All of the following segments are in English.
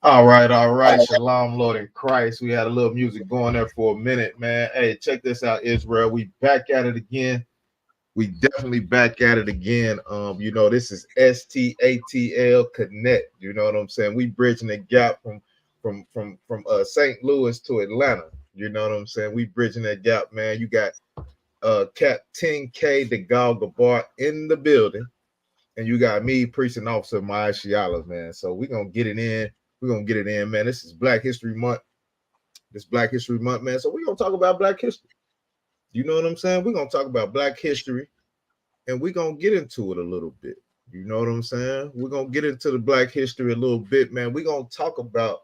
All right, all right. Shalom, Lord in Christ. We had a little music going there for a minute, man. Hey, check this out, Israel. We back at it again. We definitely back at it again. This is STATL Connect. You know what I'm saying? We bridging the gap from St. Louis to Atlanta. You know what I'm saying? We bridging that gap, man. You got Captain K the Gabar in the building, and you got me, preaching officer Maya Shiala, man. So we're gonna get it in. We're gonna get it in, man. This is Black History Month. This Black History Month, man. So we're gonna talk about Black history. You know what I'm saying? We're gonna talk about Black history, and we're gonna get into it a little bit. You know what I'm saying? We're gonna get into the Black history a little bit, man. We're gonna talk about,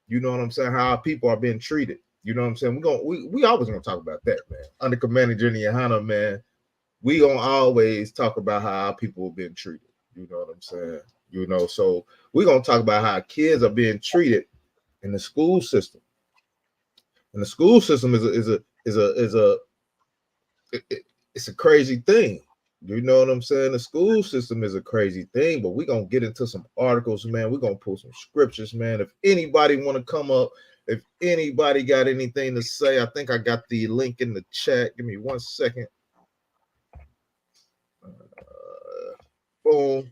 you know what I'm saying, how our people are being treated. You know what I'm saying? We always gonna talk about that, man. Under Commander Jenny YAHANNA, man, we gonna always talk about how our people are being treated. You know what I'm saying? So we're gonna talk about how kids are being treated in the school system. And the school system it's a crazy thing. You know what I'm saying? The school system is a crazy thing, but we're gonna get into some articles, man. We're gonna pull some scriptures, man. If anybody want to come up, if anybody got anything to say, I think I got the link in the chat. Give me 1 second. Boom.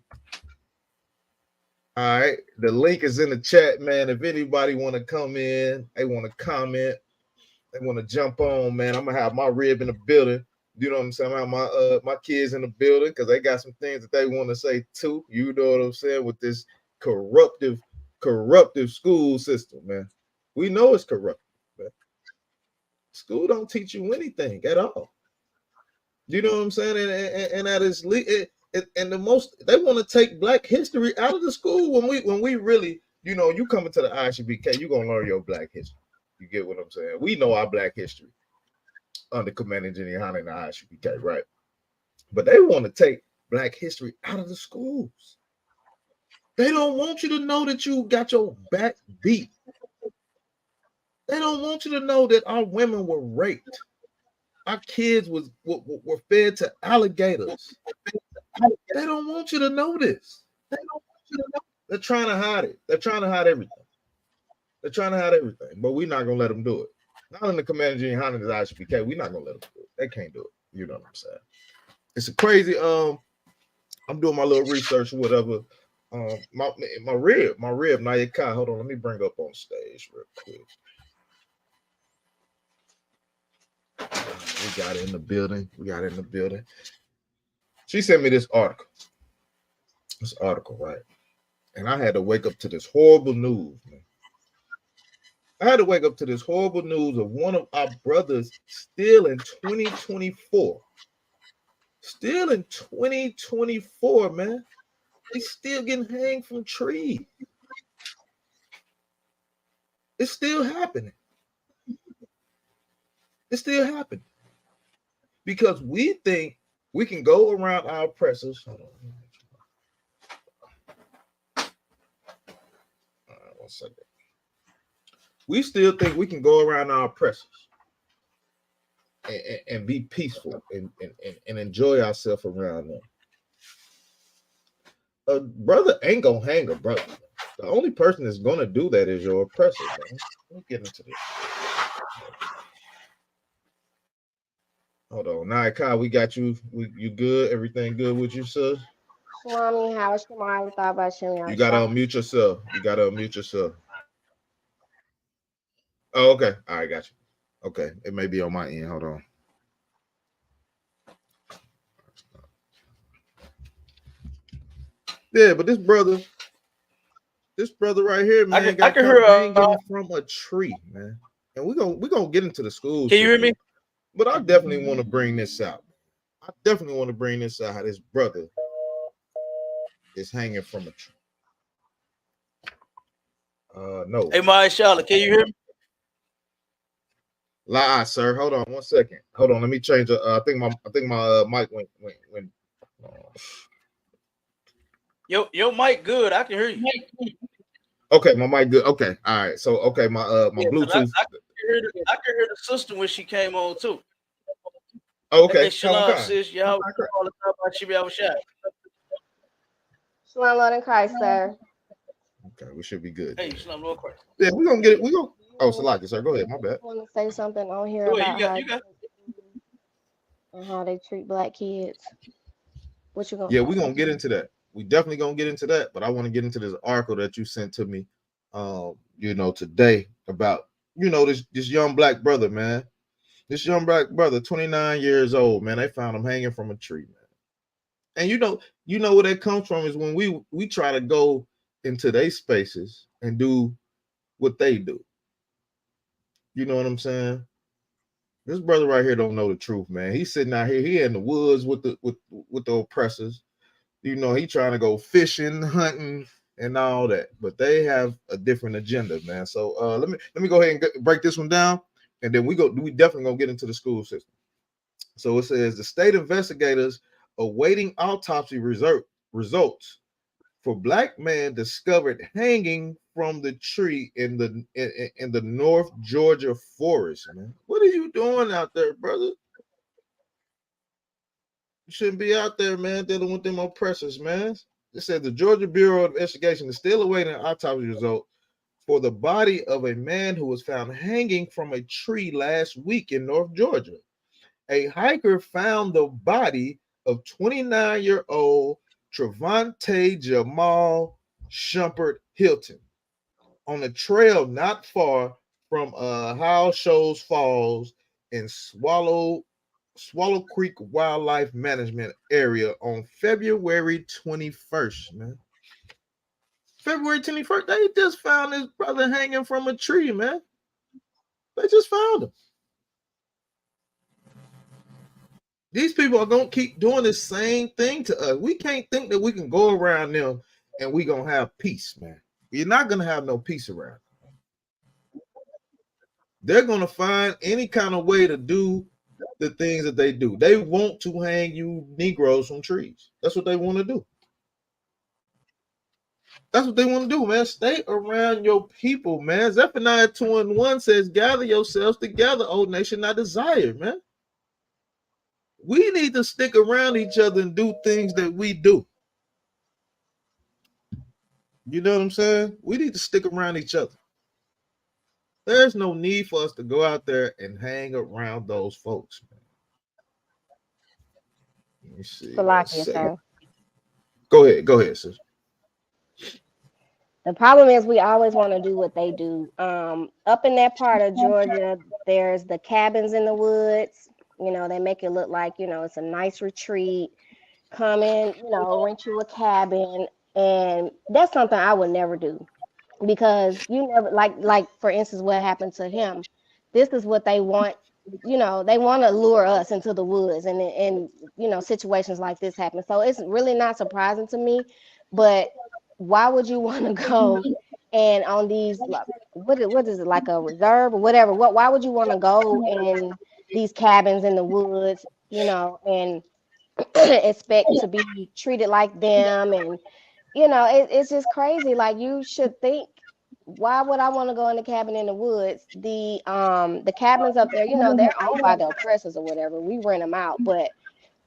All right, the link is in the chat, man. If anybody want to come in, they want to comment, they want to jump on, man. I'm gonna have my rib in the building. You know what I'm saying? I have my kids in the building because they got some things that they want to say too. You know what I'm saying? With this corruptive school system, man. We know it's corrupt, man. School don't teach you anything at all. You know what I'm saying? And that is and the most, they want to take Black history out of the school when we really, you come into the ISUPK, you're gonna learn your Black history. You get what I'm saying? We know our Black history under Commander Jenny YAHANNA and the ISUPK, right? But they want to take Black history out of the schools. They don't want you to know that you got your back beat. They don't want you to know that our women were raped. Our kids were fed to alligators. They don't want you to know this. They don't want you to know. They're trying to hide it. They're trying to hide everything. They're trying to hide everything, but we're not gonna let them do it. Not in the Commander Jenny YAHANNA and the ISUPK. We're not gonna let them do it. They can't do it. You know what I'm saying? It's a crazy. I'm doing my little research or whatever. My rib, Naya Kai. Hold on, let me bring up on stage real quick. We got it in the building. She sent me this article. Right? And I had to wake up to this horrible news, man. I had to wake up to this horrible news of one of our brothers still in 2024. Still in 2024, man. They still getting hanged from trees. It's still happening. It's still happening. Because we think we can go around our oppressors. Hold on. All right, 1 second. We still think we can go around our oppressors and be peaceful and enjoy ourselves around them. A brother ain't gonna hang a brother. The only person that's gonna do that is your oppressor, man. Let me get into this. Hold on. Now, Kyle, we got you. You good? Everything good with you, sir? Swami, how was Shemai? Thought about Shemai. You gotta unmute yourself. You gotta unmute yourself. Oh, okay. All right, got you. Okay. It may be on my end. Hold on. Yeah, but this brother right here, man, got caught hanging from a tree, man. And we're gonna get into the school. Can you hear me? But I definitely want to bring this out. I definitely want to bring this out how this brother is hanging from a tree. No. Hey, my Charlotte, can you hear me? Lie, sir. Hold on 1 second. Hold on. Let me change. I think my mic went. Your mic good. I can hear you. Okay, my mic good. Okay, all right. So okay, my Bluetooth. I can hear the sister when she came on too. Oh, okay. Hey, Shalom, sis. Y'all all the time about she be outside. Shalom, Lord in Christ, sir. Okay, we should be good. Hey, Shalom, Lord Christ. Yeah, we're gonna get it. We gonna. Oh, Salaki, sir. Go ahead. My bad. I want to say something on here about how they treat black kids. What you gonna? Yeah, we're gonna get into that. We definitely gonna get into that. But I want to get into this article that you sent to me, today about this young black brother, man. This young black brother, 29 years old, man. They found him hanging from a tree, man. And you know where that comes from is when we try to go into their spaces and do what they do. You know what I'm saying? This brother right here don't know the truth, man. He's sitting out here. He in the woods with the oppressors. He trying to go fishing, hunting, and all that. But they have a different agenda, man. So let me go ahead and break this one down, and then we definitely gonna get into the school system. So it says the state investigators awaiting autopsy results for black man discovered hanging from the tree in the North Georgia forest, man. What are you doing out there, brother? You shouldn't be out there, man, dealing with them oppressors, man. It said the Georgia Bureau of Investigation is still awaiting an autopsy result for the body of a man who was found hanging from a tree last week in North Georgia. A hiker found the body of 29-year-old Trevante Jamal Shumpert Hilton on a trail not far from Howell Shoals Falls in Swallow Creek Wildlife Management Area on February 21st, man. February 21st, they just found this brother hanging from a tree, man. They just found him. These people are going to keep doing the same thing to us. We can't think that we can go around them and we going to have peace, man. You're not going to have no peace around them. They're going to find any kind of way to do the things that they do. They want to hang you Negroes from trees. That's what they want to do. That's what they want to do, man. Stay around your people, man. Zephaniah 2:1 says, gather yourselves together, O nation I desire, man. We need to stick around each other and do things that we do. You know what I'm saying? We need to stick around each other. There's no need for us to go out there and hang around those folks, man. Let me see. Go ahead, sis. The problem is we always want to do what they do. Up in that part of Georgia, there's the cabins in the woods. They make it look like, it's a nice retreat. Come in, rent you a cabin. And that's something I would never do. Because you never, like for instance, what happened to him. This is what they want you know, they want to lure us into the woods, and you know, situations like this happen. So it's really not surprising to me. But why would you want to go and on these, like, what is it, like a reserve or whatever? Why would you want to go in these cabins in the woods, you know, and expect to be treated like them? And you know, it's just crazy. Like, you should think, why would I want to go in the cabin in the woods? The cabins up there, you know, they're owned by the oppressors or whatever. We rent them out, but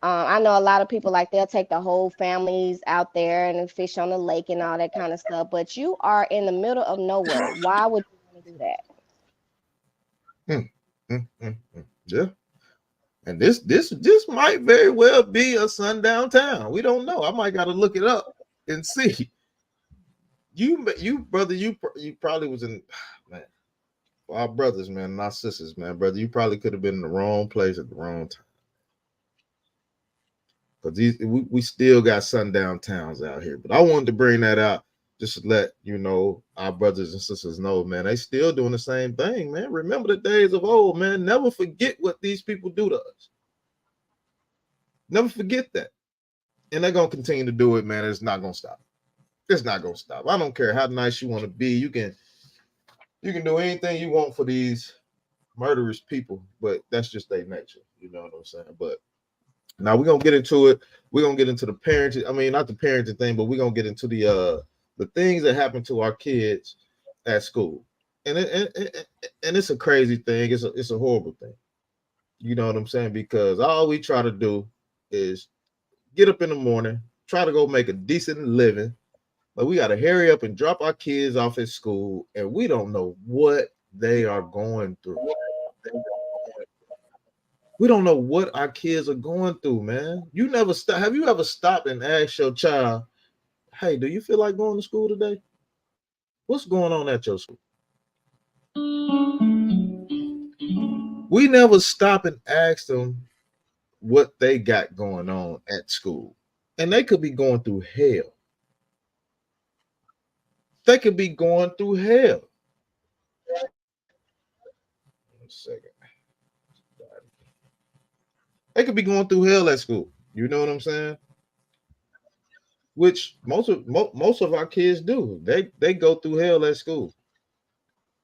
I know a lot of people, like, they'll take the whole families out there and fish on the lake and all that kind of stuff. But you are in the middle of nowhere. Why would you want to do that? Yeah. And this might very well be a sundown town. We don't know. I might got to look it up and see. You brother, you probably was in, man. Our brothers, man, and our sisters, man, brother, you probably could have been in the wrong place at the wrong time. Because we still got sundown towns out here. But I wanted to bring that out just to let you know, our brothers and sisters know, man, they still doing the same thing, man. Remember the days of old, man. Never forget what these people do to us. Never forget that. And they're going to continue to do it, man. It's not going to stop. It's not going to stop. I don't care how nice you want to be. You can do anything you want for these murderous people, but that's just their nature. You know what I'm saying? But now we're gonna get into it. We're gonna get into the parenting. I mean, not the parenting thing, but we're gonna get into the things that happen to our kids at school. And it's a crazy thing. It's a horrible thing. You know what I'm saying? Because all we try to do is get up in the morning, try to go make a decent living, but we gotta hurry up and drop our kids off at school, and we don't know what they are going through. We don't know what our kids are going through, man. You never stop. Have you ever stopped and asked your child, "Hey, do you feel like going to school today? What's going on at your school?" We never stop and ask them what they got going on at school. And they could be going through hell. They could be going through hell. 1 second. They could be going through hell at school. You know what I'm saying? Which most of our kids do. They go through hell at school.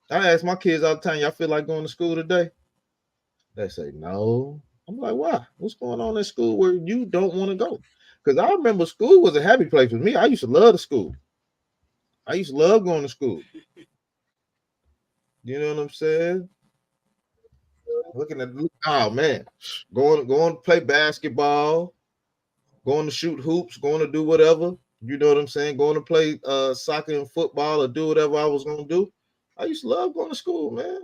I ask my kids all the time, "Y'all feel like going to school today?" They say no. I'm like, why? What's going on at school where you don't want to go? Because I remember school was a happy place for me. I used to love the school. I used to love going to school. You know what I'm saying? Looking at, oh man, going to play basketball, going to shoot hoops, going to do whatever. You know what I'm saying? Going to play soccer and football or do whatever I was going to do. I used to love going to school, man.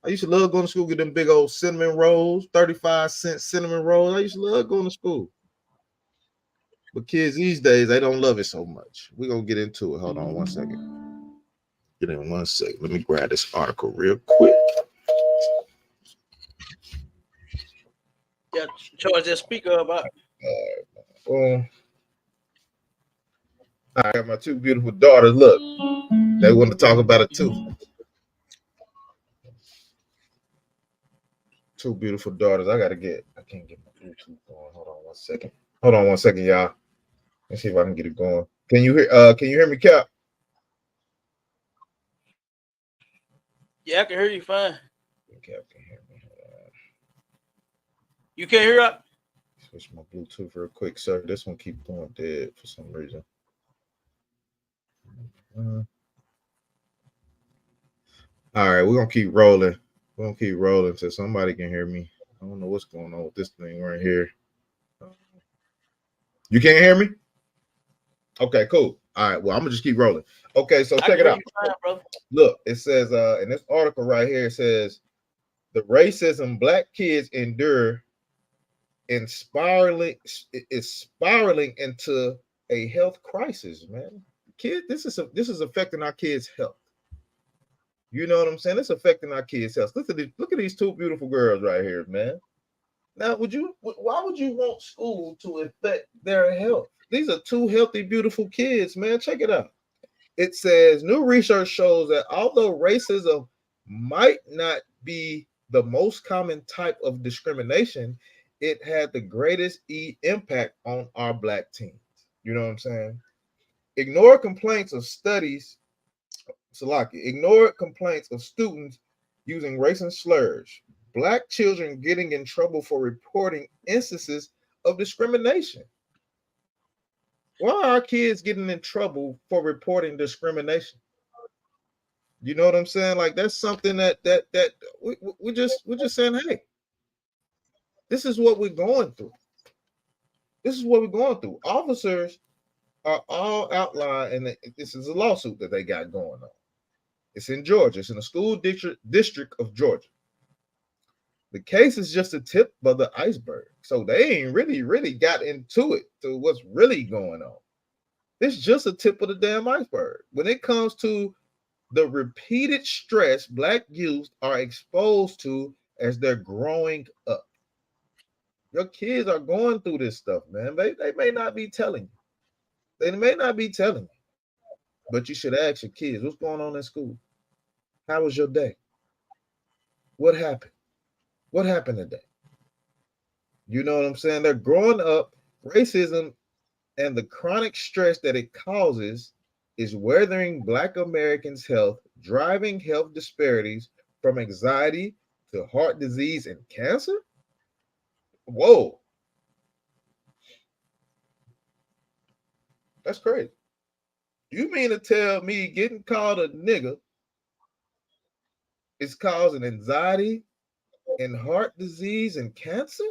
I used to love going to school, get them big old cinnamon rolls, 35-cent cinnamon rolls. I used to love going to school. But kids these days, they don't love it so much. We're going to get into it. Hold on 1 second. Get in 1 second. Let me grab this article real quick. Yeah, charge that speaker about. I got my two beautiful daughters. Look, they want to talk about it too. Two beautiful daughters. I can't get my Bluetooth going. Hold on 1 second. Hold on 1 second, y'all. Let's see if I can get it going. Can you hear me, Cap? Yeah, I can hear you fine. Cap can hear me. You can't hear up? Switch my Bluetooth real quick, sir. This one keep going dead for some reason. All right, we're gonna keep rolling. We're gonna keep rolling until somebody can hear me. I don't know what's going on with this thing right here. You can't hear me? Okay, cool. All right, well, I'm gonna just keep rolling. Okay, so check it out. Fine, look, it says in this article right here, it says the racism black kids endure is spiraling into a health crisis, man. Kid, this is affecting our kids' health. You know what I'm saying? It's affecting our kids' health. Look at these two beautiful girls right here, man. Now, why would you want school to affect their health? These are two healthy, beautiful kids, man. Check it out. It says new research shows that although racism might not be the most common type of discrimination, it had the greatest impact on our black teens. You know what I'm saying? Ignore complaints of studies, Salaki, ignore complaints of students using race and slurs. Black children getting in trouble for reporting instances of discrimination. Why are our kids getting in trouble for reporting discrimination? You know what I'm saying? Like that's something that we're just saying, hey, this is what we're going through. This is what we're going through. Officers are all outlined, and this is a lawsuit that they got going on. It's in Georgia. It's in the school district of Georgia. The case is just a tip of the iceberg. So they ain't really got into it to what's really going on. It's just a tip of the damn iceberg. When it comes to the repeated stress black youth are exposed to as they're growing up. Your kids are going through this stuff, man. They may not be telling you. They may not be telling you. But you should ask your kids, what's going on in school? How was your day? What happened? What happened today? You know what I'm saying? They're growing up. Racism and the chronic stress that it causes is weathering Black Americans' health, driving health disparities from anxiety to heart disease and cancer. Whoa, that's crazy. You mean to tell me getting called a nigga is causing anxiety and heart disease and cancer?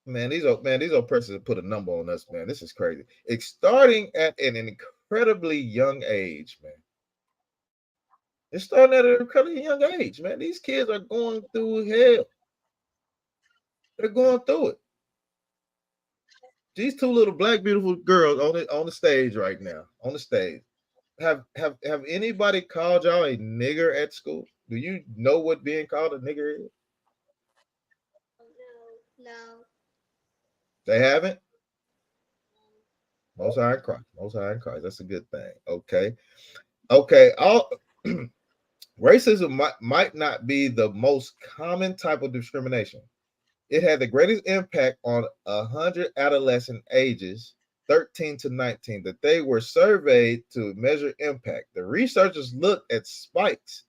Man, these are persons that put a number on us, man. This is crazy. It's starting at an incredibly young age, man. It's starting at an incredibly young age, man. These kids are going through hell. They're going through it. These two little black beautiful girls on the stage right now, on the stage. Have anybody called y'all a nigger at school? Do you know what being called a nigger is? No. They haven't? Most High in Christ. Most High in Christ. That's a good thing. Okay. Okay. All racism might not be the most common type of discrimination. It had the greatest impact on 100 adolescent ages 13 to 19 that they were surveyed to measure impact. The researchers looked at spikes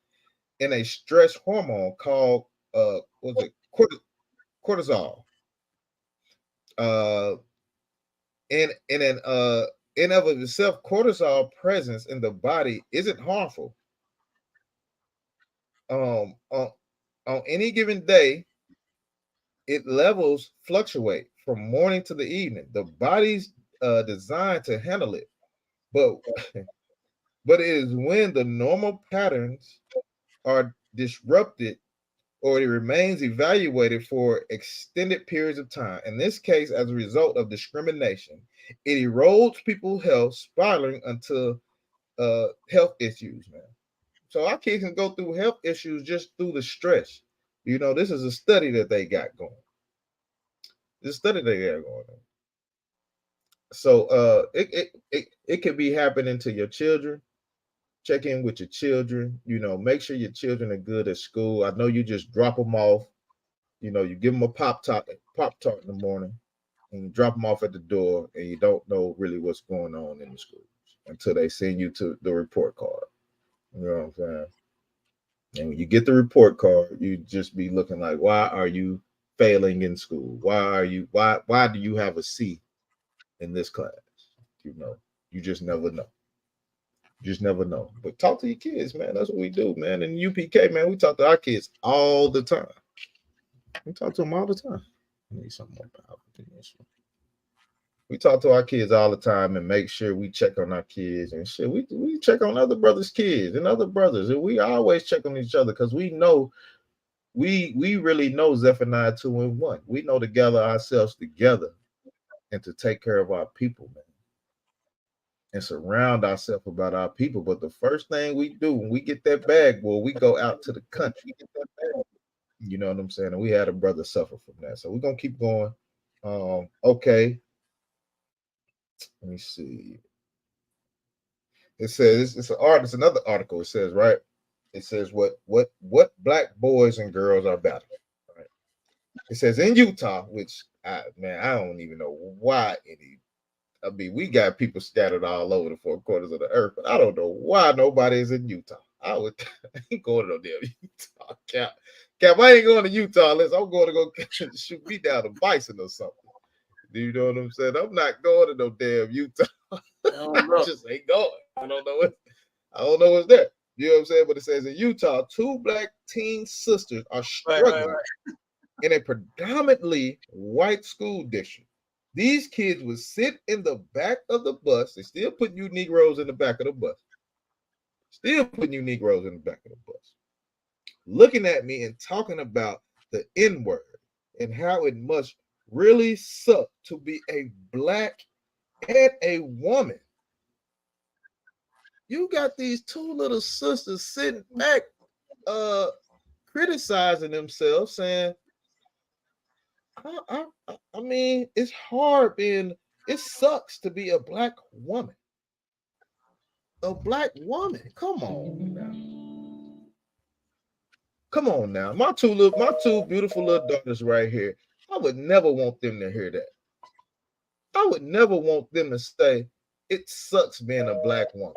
in a stress hormone called what was it cortisol. Uh, in an in of itself, cortisol presence in the body isn't harmful. Um, on any given day, it levels fluctuate from morning to the evening. The body's designed to handle it, but but it is when the normal patterns are disrupted or it remains evaluated for extended periods of time. In this case, as a result of discrimination, it erodes people's health, spiraling into health issues, man. So our kids can go through health issues just through the stress. You know, this is a study that they got going. This study they got going on. So it could be happening to your children. Check in with your children. You know, make sure your children are good at school. I know you just drop them off. You know, you give them a pop tart in the morning, and you drop them off at the door, and you don't know really what's going on in the schools until they send you to the report card. You know what I'm saying? And when you get the report card, you just be looking like, why are you failing in school? Why do you have a C in this class? You know, you just never know. You just never know. But talk to your kids, man. That's what we do, man. In UPK, man, we talk to our kids all the time. We talk to them all the time. I need something more powerful than this one. We talk to our kids all the time and make sure we check on our kids and shit. We check on other brothers' kids and other brothers, and we always check on each other because we know we really know Zephaniah 2:1. We know to gather ourselves together and to take care of our people, man, and surround ourselves about our people. But the first thing we do when we get that bag, boy, we go out to the country. You know what I'm saying? And we had a brother suffer from that. So we're gonna keep going. Okay. Let me see. It says it's an art. It's another article. It says right. It says what black boys and girls are battling. Right? It says in Utah, which I don't even know why any. I mean, we got people scattered all over the four corners of the earth, but I don't know why nobody is in Utah. I ain't going to no damn Utah. Cap, I ain't going to Utah unless I'm going to go shoot me down a bison or something. Do you know what I'm saying? I'm not going to no damn Utah. I just ain't going. I don't know what's there. You know what I'm saying? But it says in Utah, 2 black teen sisters are struggling in a predominantly white school district. These kids would sit in the back of the bus. They still put you Negroes in the back of the bus. Still putting you Negroes in the back of the bus. Looking at me and talking about the N-word and how it must really suck to be a black and a woman. You got these 2 little sisters sitting back criticizing themselves, saying, I mean, it's hard it sucks to be a black woman. A black woman. Come on now. Come on now. My two beautiful little daughters right here. I would never want them to hear that. I would never want them to say, it sucks being a black woman.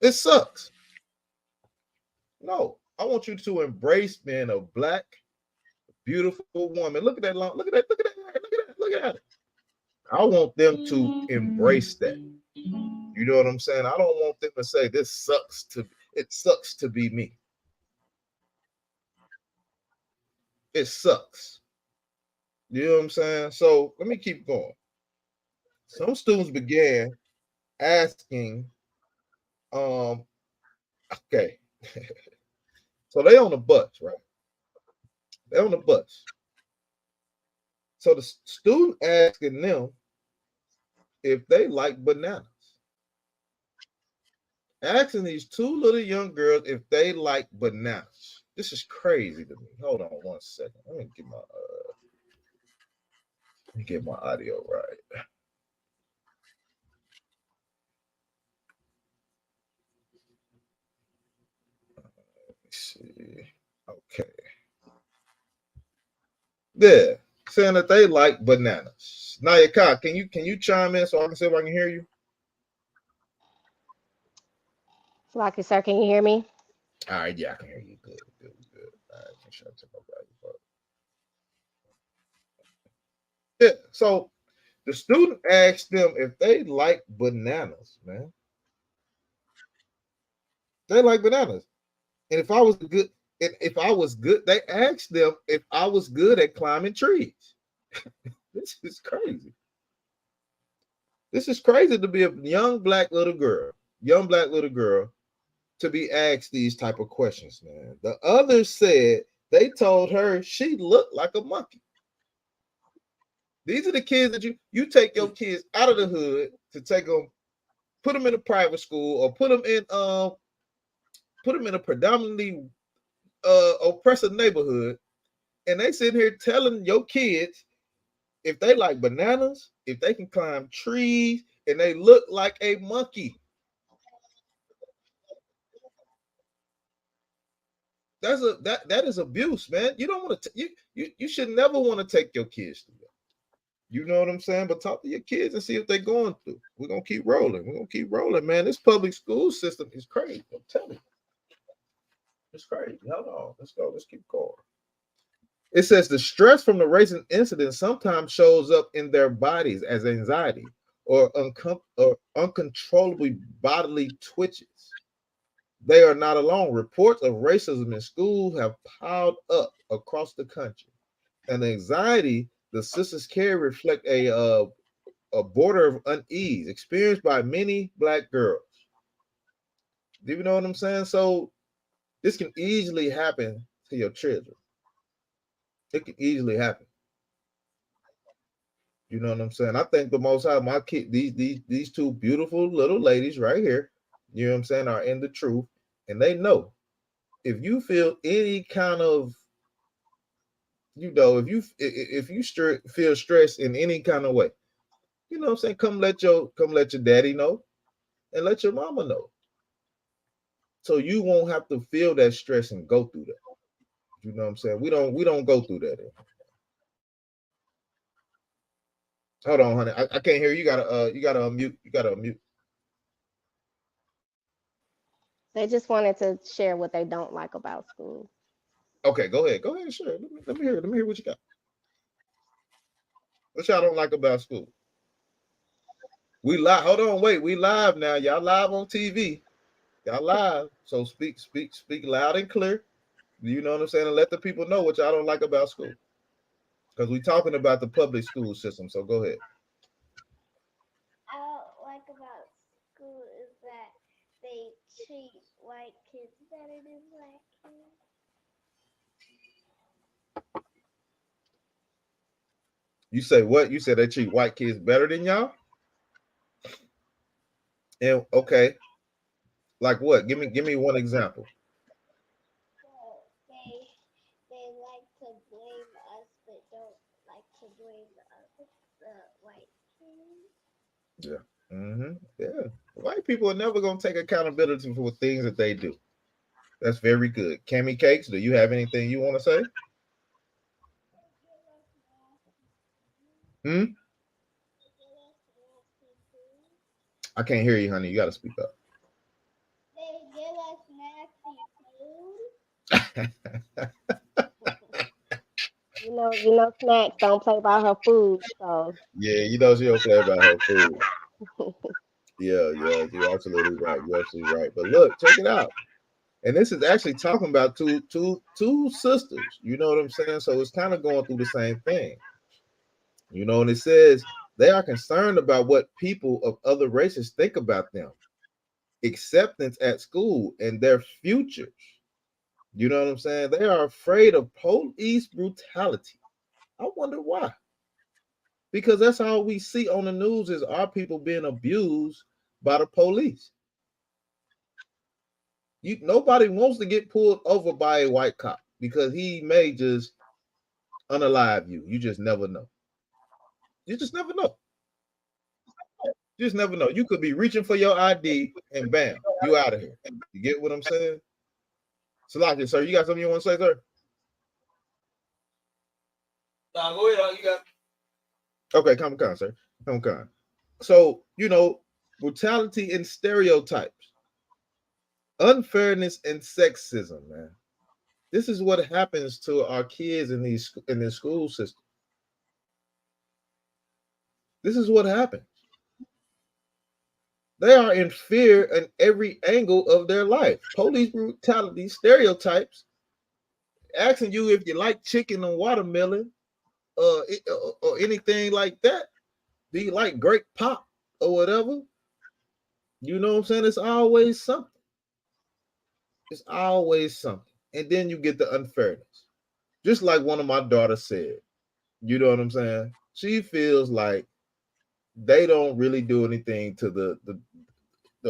It sucks. No, I want you to embrace being a black, beautiful woman. Look at that long, look at that. I want them to embrace that. You know what I'm saying? I don't want them to say it sucks to be me. It sucks. You know what I'm saying? So let me keep going. Some students began asking, okay. So they on the bus, right? They're on the bus. So the student asking them if they like bananas. Asking these 2 little young girls if they like bananas. This is crazy to me. Hold on 1 second. Let me get my audio right. Let me see. Okay. There. Saying that they like bananas. Nayaka, can you chime in so I can see if I can hear you? Flocky, sir, can you hear me? All right, yeah, I can hear you. Good. All right, make sure I took my value. Yeah, so the student asked them if they like bananas, man. They like bananas. And if I was good, they asked them if I was good at climbing trees. This is crazy. This is crazy to be a young black little girl, to be asked these type of questions, man. The others said they told her she looked like a monkey. These are the kids that you take your kids out of the hood to take them, put them in a private school or put them in a predominantly oppressive neighborhood, and they sit here telling your kids if they like bananas, if they can climb trees, and they look like a monkey. That is abuse, man. You don't want to. You should never want to take your kids through that. You know what I'm saying? But talk to your kids and see if they're going through. We're gonna keep rolling. Man. This public school system is crazy. I'm telling you, it's crazy. Hold on, let's go. Let's keep going. It says the stress from the racing incident sometimes shows up in their bodies as anxiety or uncontrollably bodily twitches. They are not alone. Reports of racism in schools have piled up across the country. And the anxiety the sisters carry reflect a border of unease experienced by many black girls. Do you know what I'm saying? So this can easily happen to your children. It can easily happen. You know what I'm saying? I think the most high, my kid, these 2 beautiful little ladies right here, you know what I'm saying, are in the truth, and they know if you feel any kind of, if you feel stress in any kind of way, you know what I'm saying, come let your daddy know and let your mama know. so you won't have to feel that stress and go through that. You know what I'm saying? We don't go through that. Hold on, honey. I can't hear you. You gotta unmute. You gotta unmute. They just wanted to share what they don't like about school. Okay, go ahead. Go ahead, sure. Let me hear. Let me hear what you got. What y'all don't like about school? We live. Hold on, wait. We live now. Y'all live on TV. Y'all live. So speak loud and clear. You know what I'm saying? And let the people know what y'all don't like about school. Because we're talking about the public school system. So go ahead. I don't like about school is that they treat white kids better than black kids. You say what? You said they treat white kids better than y'all? And okay, like what? Give me one example. So they like to blame us, but don't like to blame the white kids. Yeah. Yeah. White people are never gonna take accountability for things that they do. That's very good. Cammy Cakes, do you have anything you want to say? Hmm? I can't hear you, honey. You gotta speak up. They give us nasty food. Snacks don't play by her food. So Yeah, you know she don't play about her food. Yeah, you're absolutely right. You're absolutely right. But look, check it out. And this is actually talking about two sisters. You know what I'm saying? So it's kind of going through the same thing. You know, and it says they are concerned about what people of other races think about them, acceptance at school, and their futures. You know what I'm saying? They are afraid of police brutality. I wonder why. Because that's all we see on the news is our people being abused by the police. Nobody wants to get pulled over by a white cop because he may just unalive you. You just never know. You just never know. You just never know. You could be reaching for your ID and bam, you out of here. You get what I'm saying? Salaki, sir, you got something you want to say, sir? Nah, go ahead. You got. Okay, come on, sir. Come on. So, brutality and stereotypes, unfairness and sexism, man. This is what happens to our kids in this school system. This is what happens. They are in fear in every angle of their life. Police brutality, stereotypes, asking you if you like chicken and watermelon, or anything like that. Do you like grape pop or whatever? You know what I'm saying? It's always something. It's always something. And then you get the unfairness. Just like one of my daughters said, you know what I'm saying? She feels like they don't really do anything to the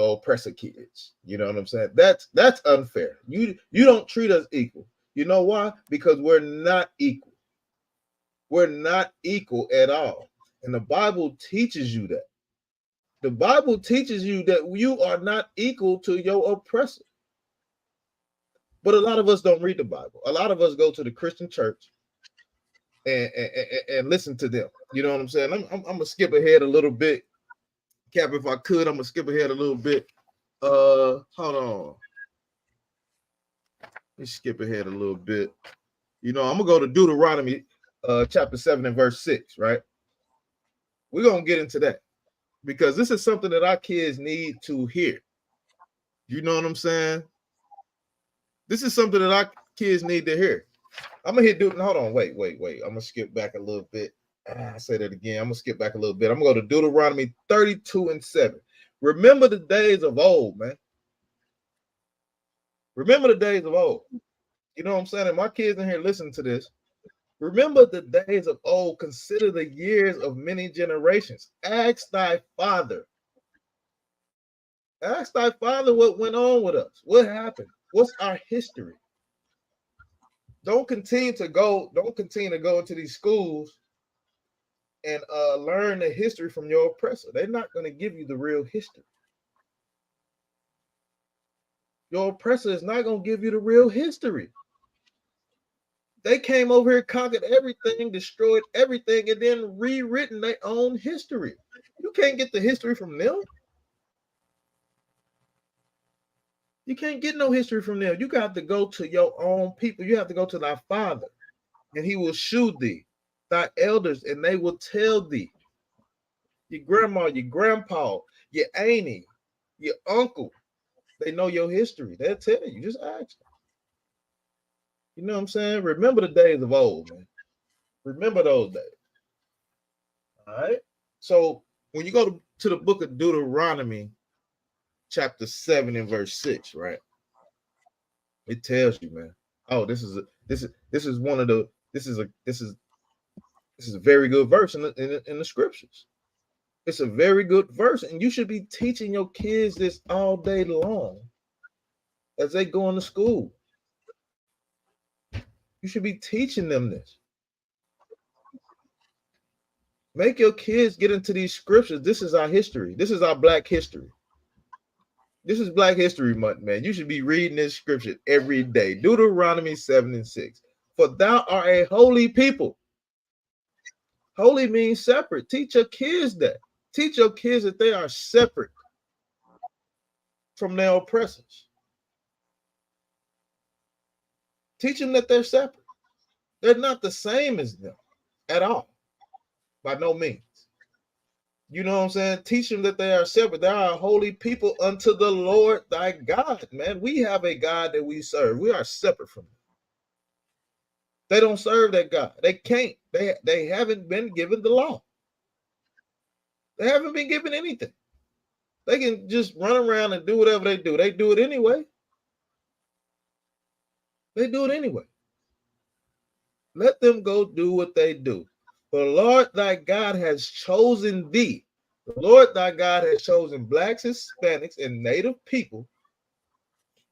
oppressor kids. You know what I'm saying? That's unfair. You don't treat us equal. You know why? Because we're not equal. We're not equal at all. And the Bible teaches you that. The Bible teaches you that you are not equal to your oppressor. But a lot of us don't read the Bible. A lot of us go to the Christian church and listen to them. You know what I'm saying? I'm gonna skip ahead a little bit. Cap, if I could, I'm gonna skip ahead a little bit. Hold on. Let's skip ahead a little bit. I'm gonna go to Deuteronomy chapter 7 and verse 6, right? We're gonna get into that because this is something that our kids need to hear. You know what I'm saying? This is something that our kids need to hear. I'm gonna hit Hold on, wait. I'm gonna skip back a little bit. I say that again. I'm gonna skip back a little bit. I'm gonna go to Deuteronomy 32 and 7. Remember the days of old, man. Remember the days of old. You know what I'm saying? And my kids in here listen to this. Remember the days of old. Consider the years of many generations. Ask thy father. Ask thy father what went on with us. What happened? What's our history? Don't continue to go into these schools and learn the history from your oppressor. They're not going to give you the real history. Your oppressor is not going to give you the real history. They came over here, conquered everything, destroyed everything, and then rewritten their own history. You can't get the history from them. You can't get no history from them. You got to go to your own people. You have to go to thy father, and he will shew thee, thy elders, and they will tell thee. Your grandma, your grandpa, your auntie, your uncle, they know your history. They'll tell you. Just ask them. You know what I'm saying? Remember the days of old, man. Remember those days. All right. So when you go to the book of Deuteronomy, chapter 7 and verse 6, right? It tells you, man. Oh, this is one of the this is a very good verse in the scriptures. It's a very good verse, and you should be teaching your kids this all day long as they go into school. You should be teaching them this. Make your kids get into these scriptures. This is our history. This is our Black history. This is Black History Month, man. You should be reading this scripture every day. Deuteronomy 7 and 6. For thou art a holy people. Holy means separate. Teach your kids that. Teach your kids that they are separate from their oppressors. Teach them that they're separate. They're not the same as them at all. By no means. You know what I'm saying? Teach them that they are separate. They are a holy people unto the Lord thy God, man. We have a God that we serve. We are separate from him. They don't serve that God. They can't. They haven't been given the law. They haven't been given anything. They can just run around and do whatever they do. They do it anyway. They do it anyway. Let them go do what they do. For the Lord thy God has chosen thee. The Lord thy God has chosen Blacks, Hispanics, and Native people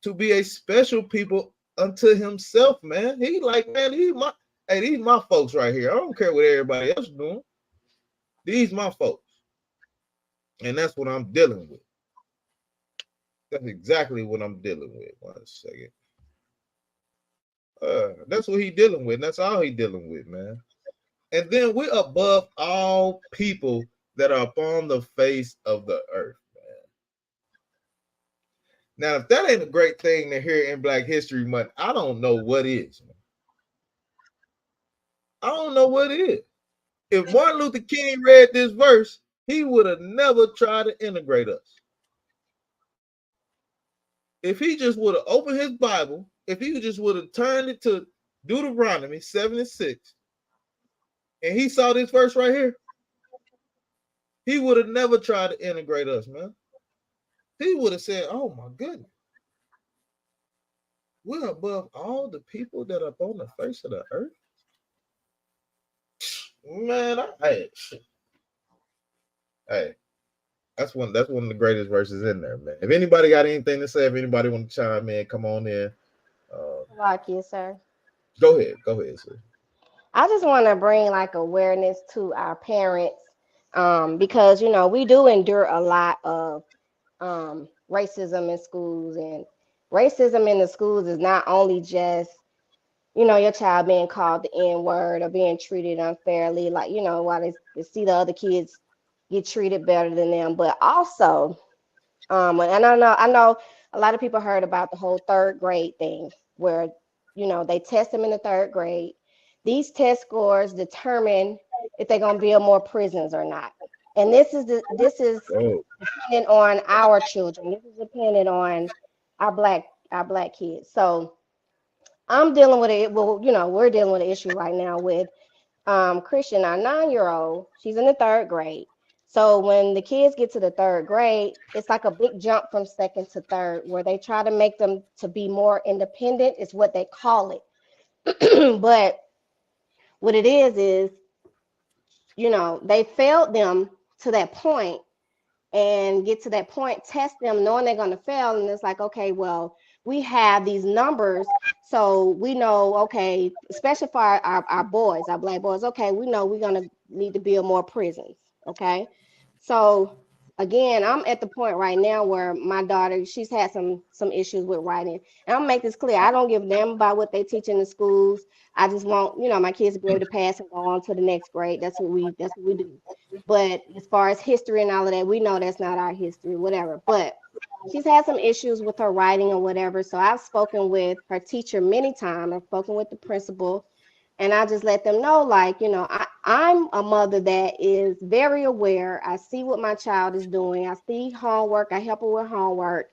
to be a special people unto himself, man. He like, man, these my folks right here. I don't care what everybody else is doing. These my folks. And that's what I'm dealing with. That's exactly what I'm dealing with. 1 second. That's what he dealing with. That's all he dealing with, man. And then we're above all people that are upon the face of the earth, man. Now, if that ain't a great thing to hear in Black History Month, I don't know what is, man. I don't know what it is. If Martin Luther King read this verse, he would have never tried to integrate us. If he just would have opened his Bible, if he just would have turned it to Deuteronomy 7 and 6, and he saw this verse right here, he would have never tried to integrate us, man. He would have said, oh my goodness. We're above all the people that are upon the face of the earth. Man, hey, that's one of the greatest verses in there, man. If anybody got anything to say, if anybody want to chime in, come on in. Like you, sir. Go ahead, sir. I just want to bring like awareness to our parents, because we do endure a lot of racism in schools, and racism in the schools is not only just your child being called the N-word or being treated unfairly, like while they see the other kids get treated better than them, but also and I know a lot of people heard about the whole third grade thing where they test them in the third grade. These test scores determine if they're going to build more prisons or not. And this is dependent on our children. This is dependent on our black kids. So I'm dealing with it. Well, we're dealing with an issue right now with Christian, our 9-year-old. She's in the third grade. So when the kids get to the third grade, it's like a big jump from second to third, where they try to make them to be more independent, is what they call it. But what it is, they failed them to that point, and get to that point, test them knowing they're going to fail. And it's like, okay, well, we have these numbers. So we know, okay, especially for our boys, our black boys, okay, we know we're going to need to build more prisons. Okay. So again, I'm at the point right now where my daughter, she's had some issues with writing. And I'll make this clear. I don't give a damn about what they teach in the schools. I just want, my kids to be able to pass and go on to the next grade. That's what we do. But as far as history and all of that, we know that's not our history, whatever. But she's had some issues with her writing or whatever. So I've spoken with her teacher many times. I've spoken with the principal, and I just let them know, like, I'm a mother that is very aware. I see what my child is doing. I see homework. I help her with homework.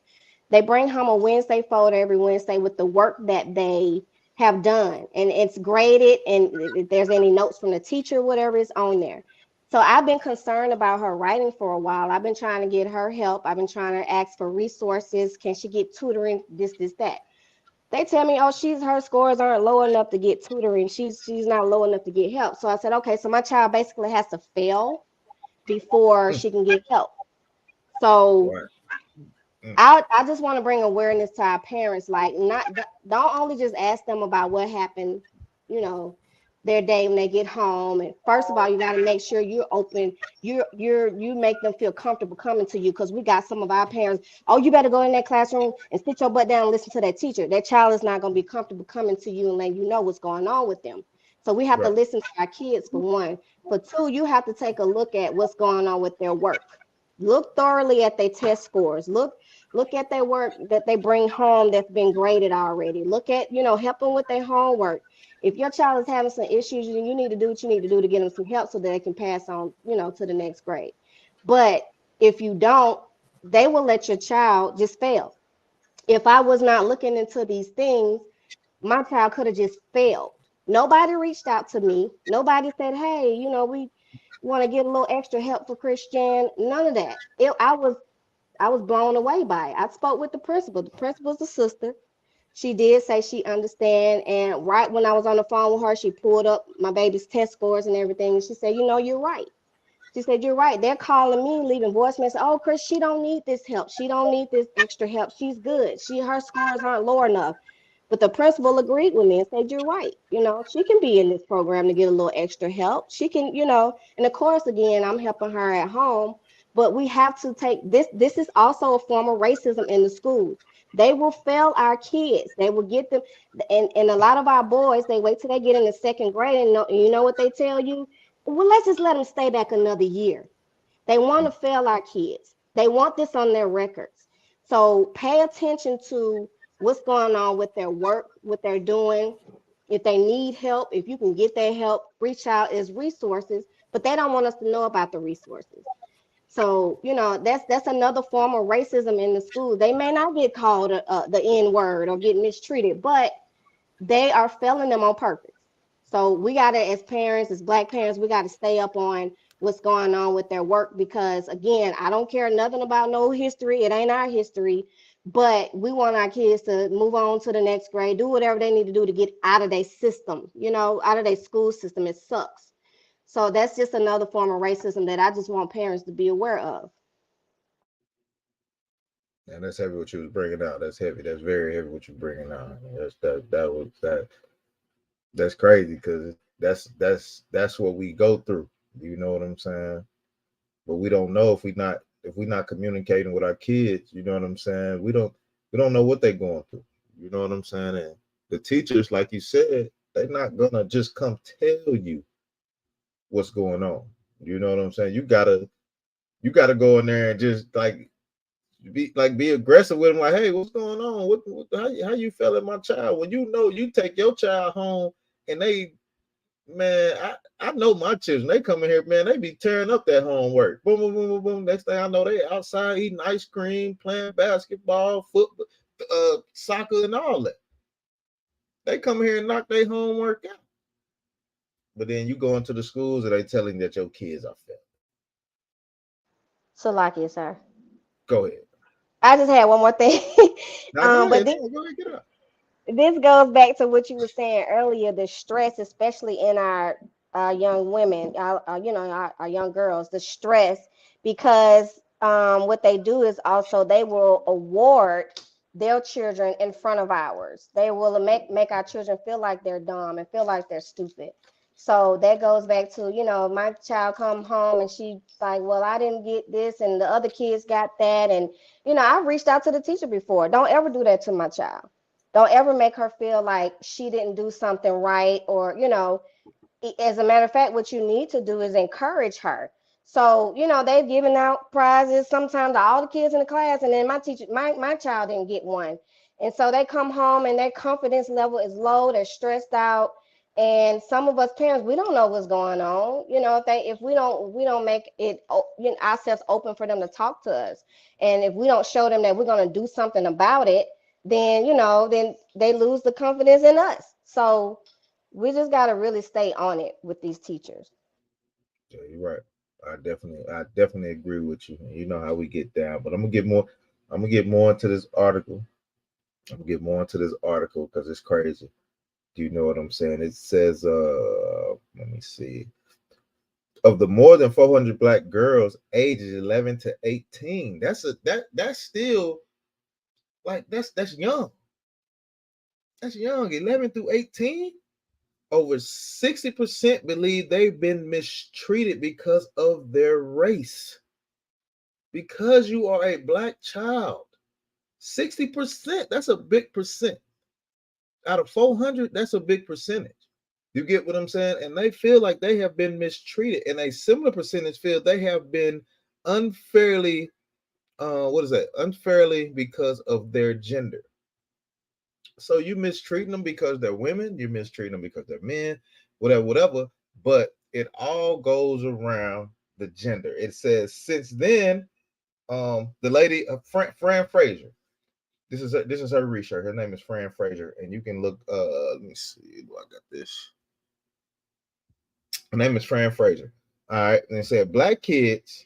They bring home a Wednesday folder every Wednesday with the work that they have done, and it's graded. And if there's any notes from the teacher, whatever is on there. So I've been concerned about her writing for a while. I've been trying to get her help. I've been trying to ask for resources. Can she get tutoring? This, that. They tell me, oh, her scores aren't low enough to get tutoring. She's not low enough to get help. So I said, okay, so my child basically has to fail before Mm. she can get help. So Right. I just want to bring awareness to our parents, like, don't only just ask them about what happened, you know, their day when they get home. And first of all, you got to make sure you're open. You make them feel comfortable coming to you, because we got some of our parents. Oh, you better go in that classroom and sit your butt down and listen to that teacher. That child is not going to be comfortable coming to you and letting you know what's going on with them. So we have to Right. listen to our kids, for one. For two, you have to take a look at what's going on with their work. Look thoroughly at their test scores. Look at their work that they bring home that's been graded already. Look at, help them with their homework. If your child is having some issues, then you need to do what you need to do to get them some help so that they can pass on, to the next grade. But if you don't, they will let your child just fail. If I was not looking into these things, my child could have just failed. Nobody reached out to me. Nobody said, hey, we want to get a little extra help for Christian. None of that. I was blown away by it. I spoke with the principal. The principal's a sister. She did say she understand. And right when I was on the phone with her, she pulled up my baby's test scores and everything. And she said, you're right. She said, you're right. They're calling me, leaving voicemails. Oh, Chris, she don't need this help. She don't need this extra help. She's good. Her scores aren't low enough. But the principal agreed with me and said, you're right. She can be in this program to get a little extra help. She can, and of course, again, I'm helping her at home. But we have to take this. This is also a form of racism in the schools. They will fail our kids. They will get them. And a lot of our boys, they wait till they get in the second grade. And you know what they tell you? Well, let's just let them stay back another year. They want to fail our kids. They want this on their records. So pay attention to what's going on with their work, what they're doing. If they need help, if you can get their help, reach out as resources, but they don't want us to know about the resources. So, that's another form of racism in the school. They may not get called the N word or get mistreated, but they are failing them on purpose. So we got to, as parents, as Black parents, we got to stay up on what's going on with their work, because again, I don't care nothing about no history. It ain't our history, but we want our kids to move on to the next grade, do whatever they need to do to get out of their system, out of their school system. It sucks. So that's just another form of racism that I just want parents to be aware of. And that's heavy what you was bringing out. That's heavy. That's very heavy what you bringing out. That's crazy, because that's what we go through. You know what I'm saying? But we don't know if we not communicating with our kids. You know what I'm saying? We don't know what they're going through. You know what I'm saying? And the teachers, like you said, they're not gonna just come tell you what's going on. You know what I'm saying? You gotta go in there and just be aggressive with them, like, hey, what's going on? How you feeling, my child? When you take your child home and they, man, I know my children, they come in here, man, they be tearing up that homework. Boom, boom, boom, boom, boom. Next thing I know, they outside eating ice cream, playing basketball, football, soccer, and all that. They come here and knock their homework out. But then you go into the schools and they telling that your kids are failing. So, like it, sir. Go ahead. I just had one more thing. Now go But ahead. Go ahead, get up. this goes back to what you were saying earlier, the stress, especially in our young women, our young girls, the stress, because what they do is also they will award their children in front of ours. They will make our children feel like they're dumb and feel like they're stupid. So that goes back to, my child come home and she like, well, I didn't get this and the other kids got that. And, I've reached out to the teacher before. Don't ever do that to my child. Don't ever make her feel like she didn't do something right, or, as a matter of fact, what you need to do is encourage her. So, they've given out prizes sometimes to all the kids in the class, and then my child didn't get one. And so they come home and their confidence level is low, they're stressed out. And some of us parents, we don't know what's going on. If we don't make it, ourselves open for them to talk to us. And if we don't show them that we're going to do something about it, then they lose the confidence in us. So we just got to really stay on it with these teachers. Yeah, you're right. I definitely agree with you. You know how we get down, but I'm gonna get more into this article. I'm gonna get more into this article because it's crazy. Do you know what I'm saying? It says, let me see. Of the more than 400 black girls ages 11 to 18, that's still like that's young. That's young. 11 through 18. Over 60% believe they've been mistreated because of their race. Because you are a black child. 60%, that's a big percent. Out of 400, that's a big percentage. You get what I'm saying? And they feel like they have been mistreated. And a similar percentage feel they have been unfairly, what is that? Unfairly because of their gender. So you mistreating them because they're women, you mistreating them because they're men, whatever. But it all goes around the gender. It says since then, the lady, Fran Fraser. This is her research. Her name is Fran Fraser, and you can look. Let me see. Do I got this? Her name is Fran Fraser. All right, and it said black kids.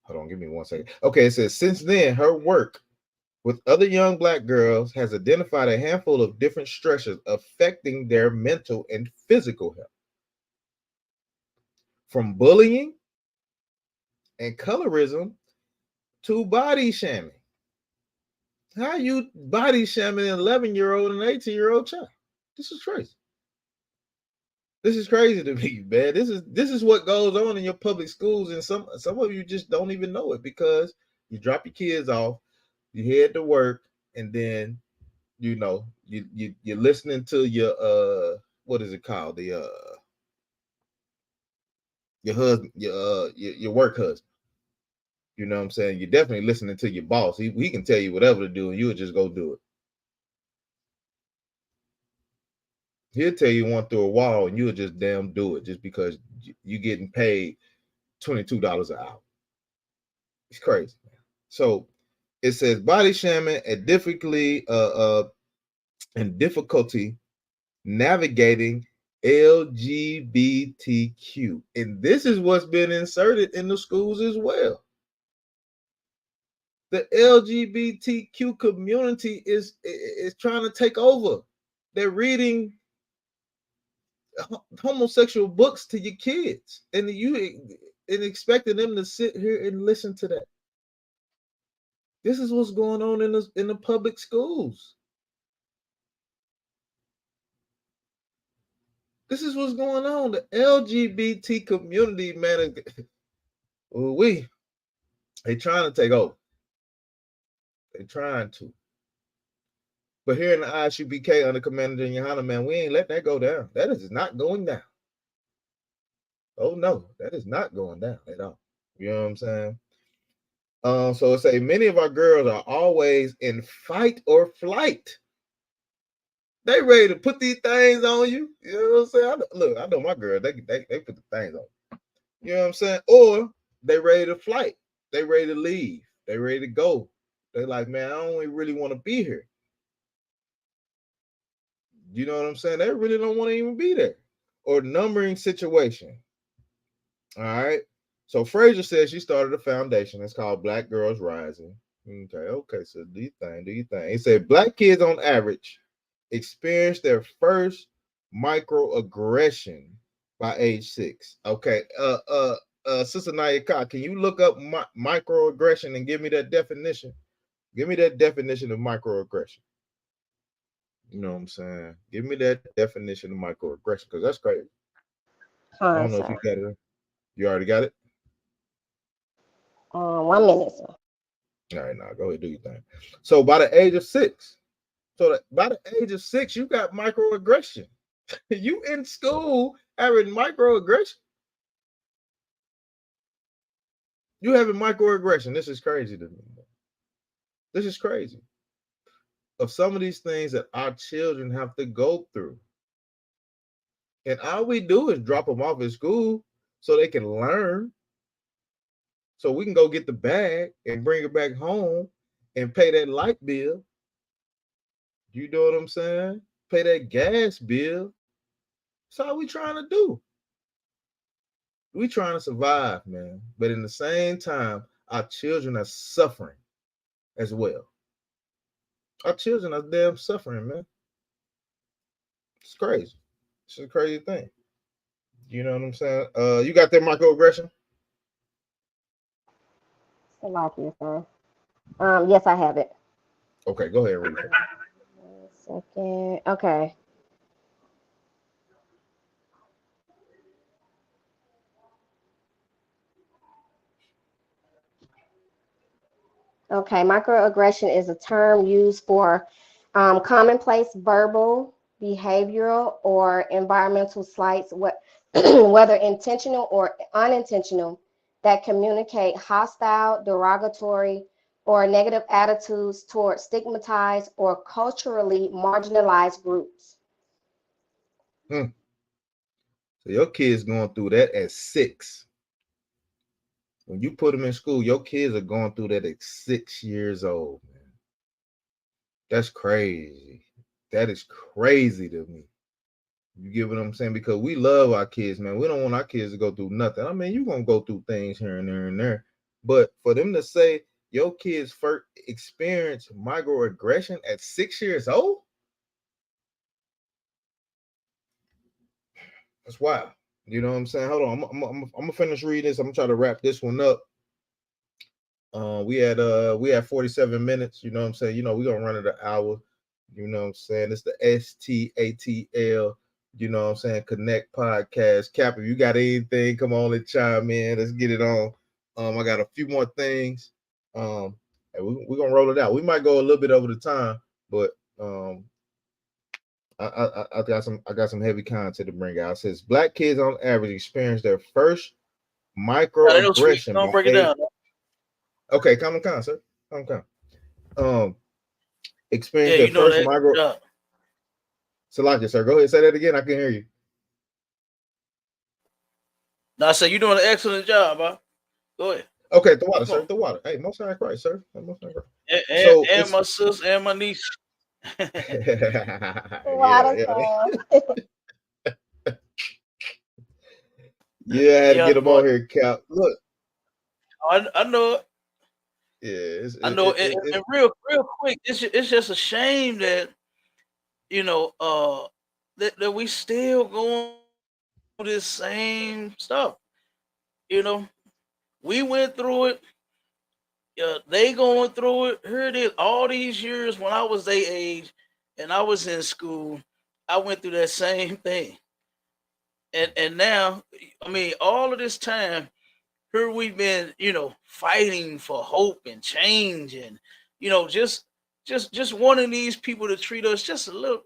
Hold on, give me 1 second. Okay, it says since then, her work with other young black girls has identified a handful of different stressors affecting their mental and physical health, from bullying and colorism to body shaming. How you body shaming an 11-year-old and 18-year-old child? This is crazy. This is crazy to me, man. This is what goes on in your public schools, and some of you just don't even know it because you drop your kids off, you head to work, and then you're listening to your what is it called, the your husband, your work husband. You know what I'm saying? You're definitely listening to your boss. He can tell you whatever to do, and you'll just go do it. He'll tell you one through a wall, and you'll just damn do it just because you're getting paid $22 an hour. It's crazy. So it says body shaming and difficulty navigating LGBTQ. And this is what's been inserted in the schools as well. The LGBTQ community is trying to take over. They're reading homosexual books to your kids, and expecting them to sit here and listen to that. This is what's going on in the public schools. This is what's going on. The LGBT community, man, they trying to take over. They trying to. But here in the ISUPK under Commander YAHANNA, man, we ain't letting that go down. That is not going down. Oh no, that is not going down at all. You know what I'm saying? So it say many of our girls are always in fight or flight. They ready to put these things on you. You know what I'm saying? I know my girl. They put the things on. You know what I'm saying? Or they ready to flight. They ready to leave. They ready to go. They like, man, I don't really want to be here. You know what I'm saying? They really don't want to even be there. Or numbering situation. All right. So Fraser says she started a foundation. It's called Black Girls Rising. Okay. So do you think? He said black kids on average experience their first microaggression by age 6. Okay. Sister Nayaka, can you look up microaggression and give me that definition? Give me that definition of microaggression. You know what I'm saying? Give me that definition of microaggression because that's crazy. I Fine, don't know if you sir. got it. You already got it? 1 minute, sir. All right, now go ahead, do your thing. So by the age of 6, by the age of 6, you got microaggression. You in school having microaggression. You having microaggression. This is crazy to me. This is crazy. Of some of these things that our children have to go through. And all we do is drop them off at school so they can learn. So we can go get the bag and bring it back home and pay that light bill. You know what I'm saying? Pay that gas bill. That's all we trying to do. We trying to survive, man. But in the same time, our children are suffering as well. Our children are damn suffering, man. It's crazy. It's a crazy thing. You know what I'm saying? You got that microaggression? Salakia, sir. Yes, I have it. Okay, go ahead and read it. 1 second. Okay. Okay, microaggression is a term used for commonplace verbal, behavioral, or environmental slights, whether intentional or unintentional, that communicate hostile, derogatory, or negative attitudes toward stigmatized or culturally marginalized groups. Hmm. So your kids going through that at 6. When you put them in school, your kids are going through that at 6 years old, man. That's crazy. That is crazy to me. You get what I'm saying? Because we love our kids, man. We don't want our kids to go through nothing. I mean, you're gonna go through things here and there and there. But for them to say your kids first experience microaggression at 6 years old, that's wild. You know what I'm saying? Hold on, I'm gonna finish reading this. I'm gonna try to wrap this one up. We had 47 minutes. You know what I'm saying? You know, we're gonna run it an hour. You know what I'm saying? It's the STATL. You know what I'm saying? Connect podcast. Cap, if you got anything, come on and chime in. Let's get it on. I got a few more things. And we're gonna roll it out. We might go a little bit over the time, but I got some heavy content to bring out. It says black kids on average experience their first I know sweet. microaggression Don't by break it age. down. Okay, come, sir. Come. Um, experience Yeah, their you know first that. micro. Salaki, sir. Go ahead. Say that again. I can hear you. No, I said you're doing an excellent job, huh? Go ahead. Okay, the water, Come sir. on. The water. Hey, most high Christ, sir. Most high Christ. And, and, So and it's my sis and my niece. yeah, Water yeah, sign. yeah. I had to Yeah, get the them boy. on here, Cap. Look, I know it. yeah, I know it. And real quick, it's just a shame that that we still going through this same stuff. You know, we went through it. They going through it. Here it is. All these years when I was their age and I was in school, I went through that same thing. And now, I mean, all of this time, here we've been, fighting for hope and change, and just wanting these people to treat us just a little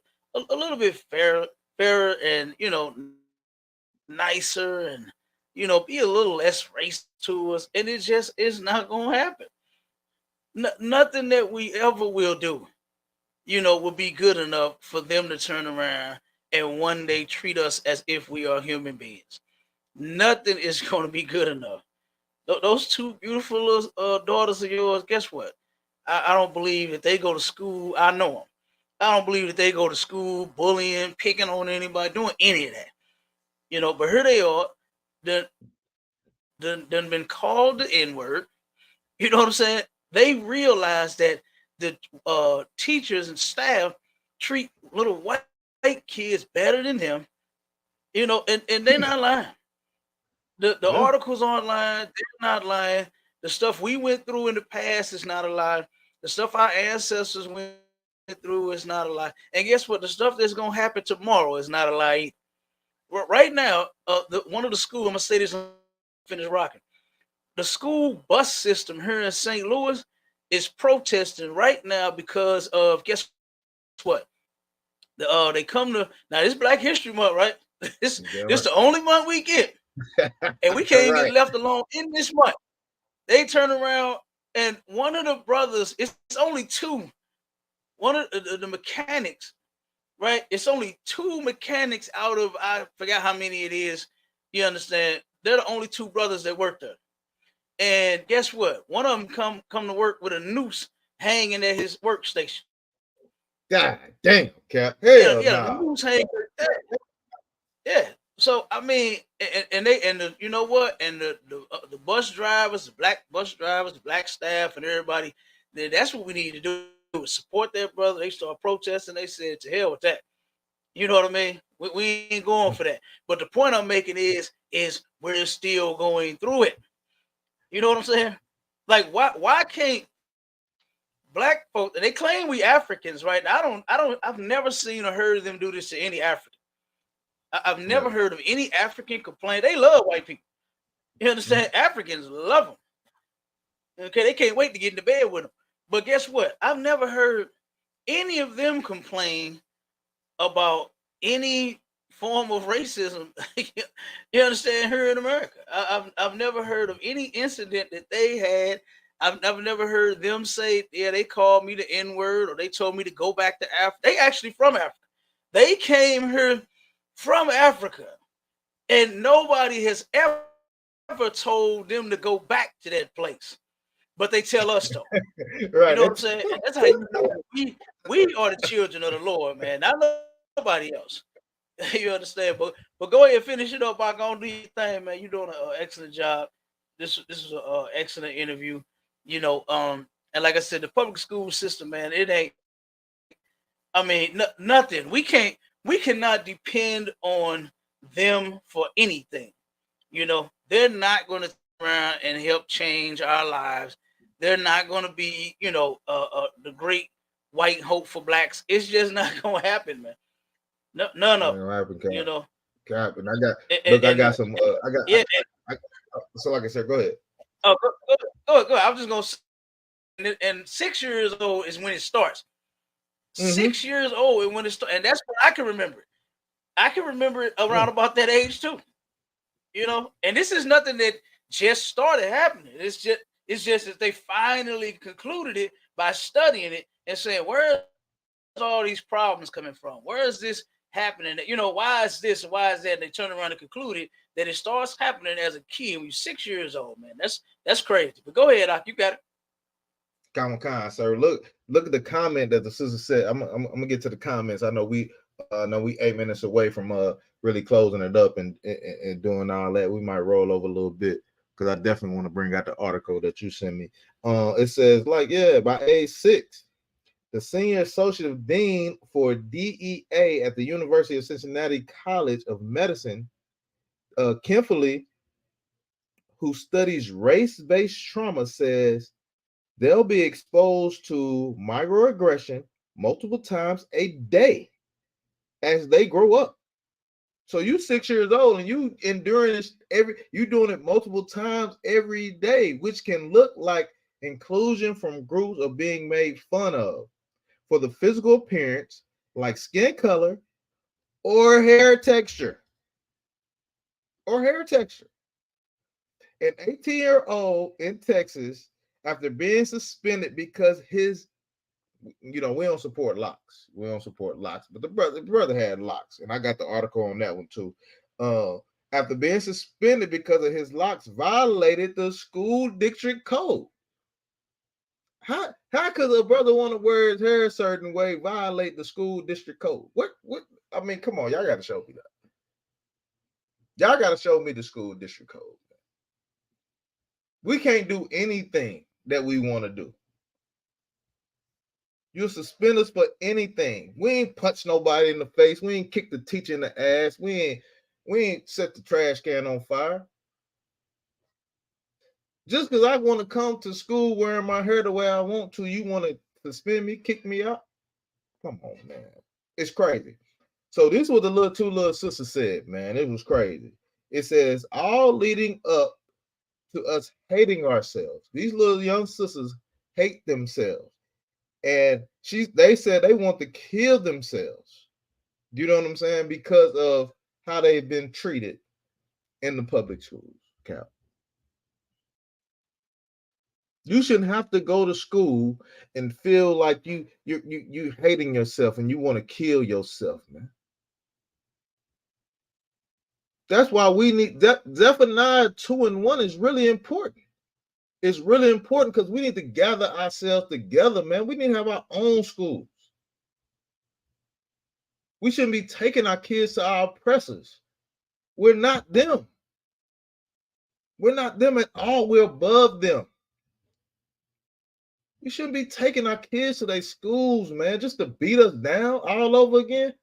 bit fairer, and nicer, and be a little less racist to us, and it's not gonna happen. Nothing that we ever will do, will be good enough for them to turn around and one day treat us as if we are human beings. Nothing is going to be good enough. Those two beautiful little daughters of yours, guess what? I don't believe that they go to school. I know them. I don't believe that they go to school bullying, picking on anybody, doing any of that. But here they are, done, done been called the N word. You know what I'm saying? They realize that the teachers and staff treat little white kids better than them. And they're not lying. The yeah. articles online, they're not lying. The stuff we went through in the past is not a lie. The stuff our ancestors went through is not a lie. And guess what? The stuff that's gonna happen tomorrow is not a lie either. Right now, one of the schools, I'm gonna say this and finish rocking. The school bus system here in St. Louis is protesting right now because of guess what? They come to now this Black History Month, right? This the only month we get, and we can't Right. get left alone in this month. They turn around and one of the brothers, it's only two. One of the mechanics, right? It's only two mechanics out of I forgot how many it is. You understand? They're the only two brothers that work there. And guess what? One of them come to work with a noose hanging at his workstation. God damn, Cap. Yeah, Hell yeah, the no. noose hanging. Yeah. So I mean, and they and the you know what? And the bus drivers, the black bus drivers, the black staff, and everybody. That's what we need to do: is support their brother. They start protesting. They said, "To hell with that." You know what I mean? We ain't going for that. But the point I'm making is we're still going through it. You know what I'm saying? Like why can't black folks? They claim we Africans, right? I've never seen or heard them do this to any African. I've never heard of any African complain. They love white people. You understand? Africans love them. Okay, they can't wait to get into bed with them. But guess what? I've never heard any of them complain about any form of racism. You understand? Here in America, I've never heard of any incident that they had. I've never heard them say, "Yeah, they called me the N word," or they told me to go back to Africa. They actually from Africa. They came here from Africa, and nobody has ever told them to go back to that place. But they tell us though. Right. You know what I'm saying? And that's how you know we are the children of the Lord, man. Not nobody else. You understand? But go ahead and finish it up. I'm gonna do your thing, man. You're doing an excellent job. This is an excellent interview. And like I said, the public school system, man, it ain't. I mean, nothing. We cannot depend on them for anything. They're not going to turn around and help change our lives. They're not going to be, the great white hope for blacks. It's just not going to happen, man. No, none of them. Happen, Cap. You know, Cap, and I got and, I and got some. yeah. So like I said, go ahead. Oh, go. I was just gonna say, and 6 years old is when it starts. 6 years old and when it starts, and that's what I can remember. I can remember it around about that age too. And this is nothing that just started happening. It's just that they finally concluded it by studying it and saying, where's all these problems coming from? Where is this happening? Why is this and why is that? And they turn around and concluded that it starts happening as a kid when you're 6 years old, man. That's crazy. But go ahead, Doc, you got it. Con, sir. Look at the comment that the sister said. I'm gonna get to the comments. I know we 8 minutes away from really closing it up and doing all that. We might roll over a little bit because I definitely want to bring out the article that you sent me. It says by age 6, the senior associate dean for DEA at the University of Cincinnati College of Medicine, Kimberly, who studies race-based trauma, says they'll be exposed to microaggression multiple times a day as they grow up. So you 6 years old and you enduring this you doing it multiple times every day, which can look like inclusion from groups or being made fun of for the physical appearance, like skin color or hair texture. An 18-year-old in Texas, after being suspended because we don't support locks. But the brother had locks, and I got the article on that one too. After being suspended because of his locks violated the school district code. How could a brother want to wear his hair a certain way violate the school district code? What I mean, come on, y'all got to show me that. Y'all got to show me the school district code. We can't do anything that we want to do. You suspend us for anything. We ain't punch nobody in the face. We ain't kick the teacher in the ass. We ain't set the trash can on fire. Just because I want to come to school wearing my hair the way I want to, you want to suspend me, kick me out? Come on, man. It's crazy. So this was the two little sisters said, man. It was crazy. It says, all leading up to us hating ourselves. These little young sisters hate themselves. And they said they want to kill themselves. Do you know what I'm saying? Because of how they've been treated in the public schools, Cap. You shouldn't have to go to school and feel like you hating yourself and you want to kill yourself, man. That's why we need Zephaniah 2:1 is really important. It's really important because we need to gather ourselves together, man. We need to have our own schools. We shouldn't be taking our kids to our oppressors. We're not them. We're not them at all. We're above them. We shouldn't be taking our kids to their schools, man, just to beat us down all over again.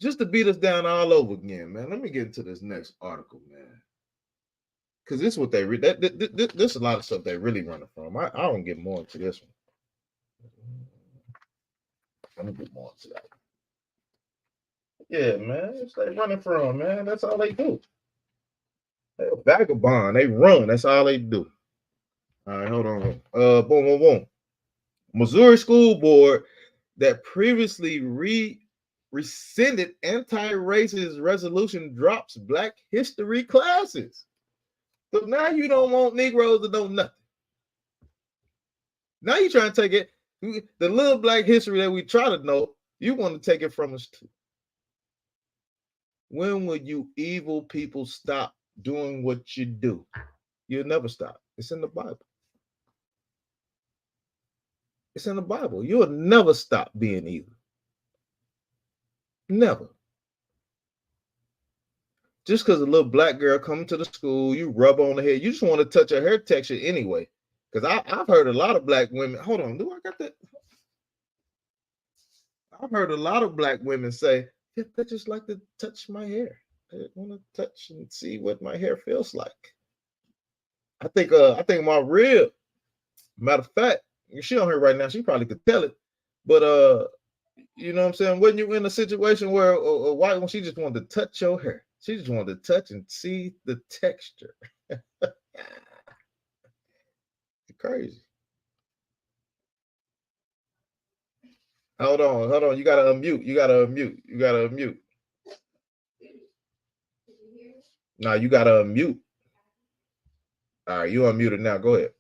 Just to beat us down all over again, man. Let me get into this next article, man. Because this is what they read. There's a lot of stuff they're really running from. I don't get more into this one. Let me get more into that. Yeah, man. That's what they running from, man. That's all they do. They're a vagabond. They run. That's all they do. All right, hold on. Boom. Missouri School Board that previously rescinded anti-racist resolution drops Black history classes. So now you don't want Negroes to know nothing. Now you're trying to take it, the little Black history that we try to know, you want to take it from us too. When will you evil people stop doing what you do? You'll never stop. It's in the Bible. It's in the Bible. You'll never stop being evil. Never. Just because a little Black girl comes to the school, you rub on the head. You just want to touch her hair texture anyway. Because I've heard a lot of Black women. Hold on, do I got that? I've heard a lot of Black women say, yeah, they just like to touch my hair. I want to touch and see what my hair feels like. I think my rib, matter of fact, she on here right now, she probably could tell it. But you know what I'm saying? When you're in a situation where a white one, she just wanted to touch your hair. She just wanted to touch and see the texture. Crazy. Hold on. You gotta unmute. No, you gotta unmute. All right, you unmuted now. Go ahead.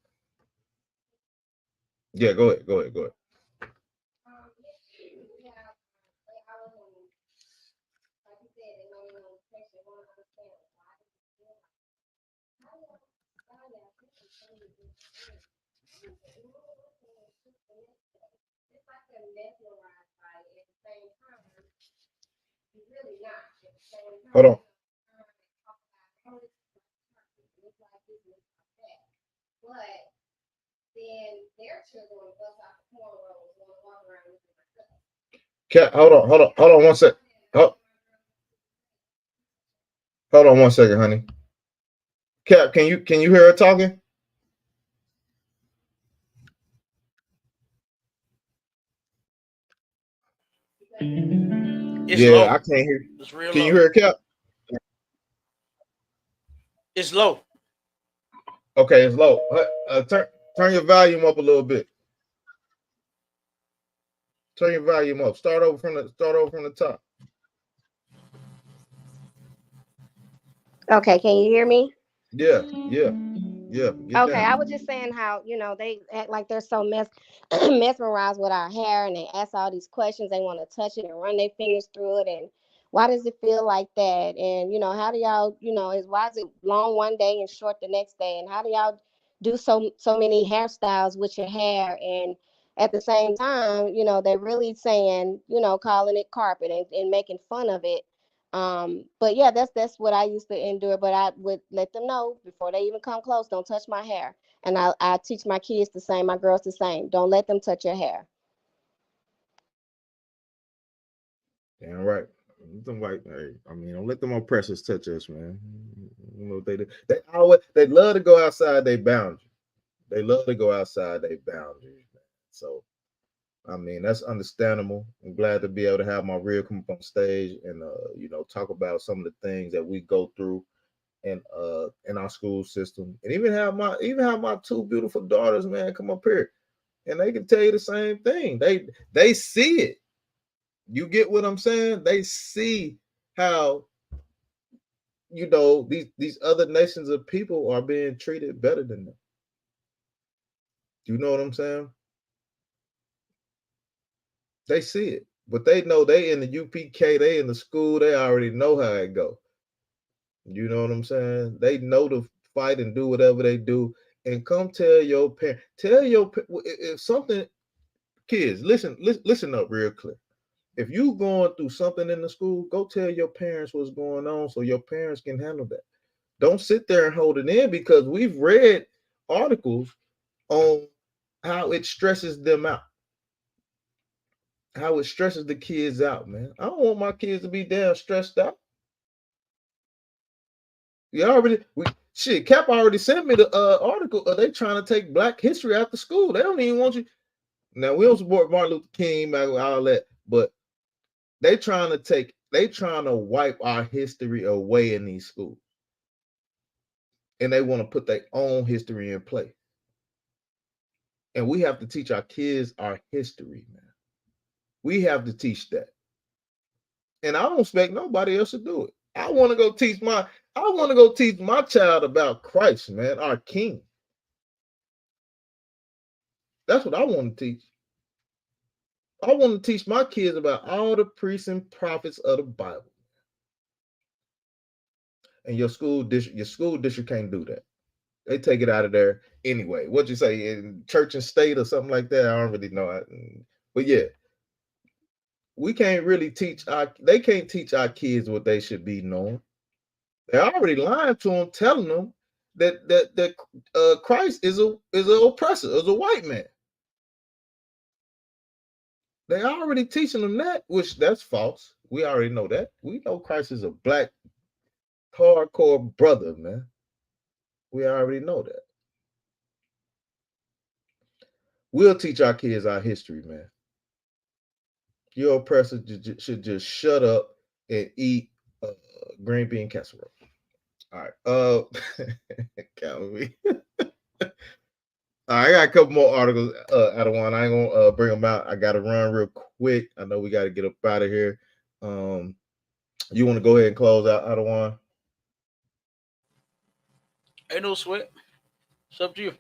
Yeah, go ahead. Hold on. Cat, hold on 1 sec. Hold on 1 second, honey. Cap, can you hear her talking? It's low. I can't hear. It's real Can low. you hear Cap? It's low. Okay, it's low. Turn your volume up a little bit. Turn your volume up. Start over from the top. Okay, can you hear me? Yeah. Okay, Down. I was just saying how, they act like they're so mesmerized with our hair, and they ask all these questions. They want to touch it and run their fingers through it. And why does it feel like that? And, how do y'all, why is it long one day and short the next day? And how do y'all do so many hairstyles with your hair? And at the same time, they're really saying, calling it carpet and making fun of it. But yeah, that's what I used to endure. But I would let them know before they even come close, don't touch my hair. And I teach my kids the same, my girls the same. Don't let them touch your hair. Damn right. Don't let them oppressors touch us, man. You know what they do? They love to go outside their boundaries. They love to go outside their boundaries, man. So I mean, that's understandable. I'm glad to be able to have my real come up on stage and talk about some of the things that we go through in our school system. And even have my two beautiful daughters, man, come up here. And they can tell you the same thing. They see it. You get what I'm saying? They see how these other nations of people are being treated better than them. You know what I'm saying? They see it, but they know they in the UPK, they in the school, they already know how it go. You know what I'm saying? They know to fight and do whatever they do, and come tell your parent, if something, kids, listen up real clear. If you going through something in the school, go tell your parents what's going on so your parents can handle that. Don't sit there and hold it in because we've read articles on how it stresses them out, how it stresses the kids out, man. I don't want my kids to be damn stressed out. Cap already sent me the article. They trying to take Black history out the school. They don't even want you. Now we don't support Martin Luther King, all that, but they trying to wipe our history away in these schools, and they want to put their own history in place. And we have to teach our kids our history, man. We have to teach that. And I don't expect nobody else to do it. I want to go teach my child about Christ, man, our King. That's what I want to teach. I want to teach my kids about all the priests and prophets of the Bible. And your school district can't do that. They take it out of there anyway. What you say in church and state or something like that? I don't really know. But yeah, we can't really they can't teach our kids what they should be knowing. They're already lying to them, telling them that Christ is an oppressor, is a white man. They already teaching them that, which that's false. We already know that. We know Christ is a Black hardcore brother, man. We already know that. We'll teach our kids our history, man. Your oppressor should just shut up and eat green bean casserole. All right. Count me. I got a couple more articles out of one. I ain't gonna bring them out. I gotta run real quick. I know we gotta get up out of here. You want to go ahead and close out of one? Ain't no sweat. It's up to you.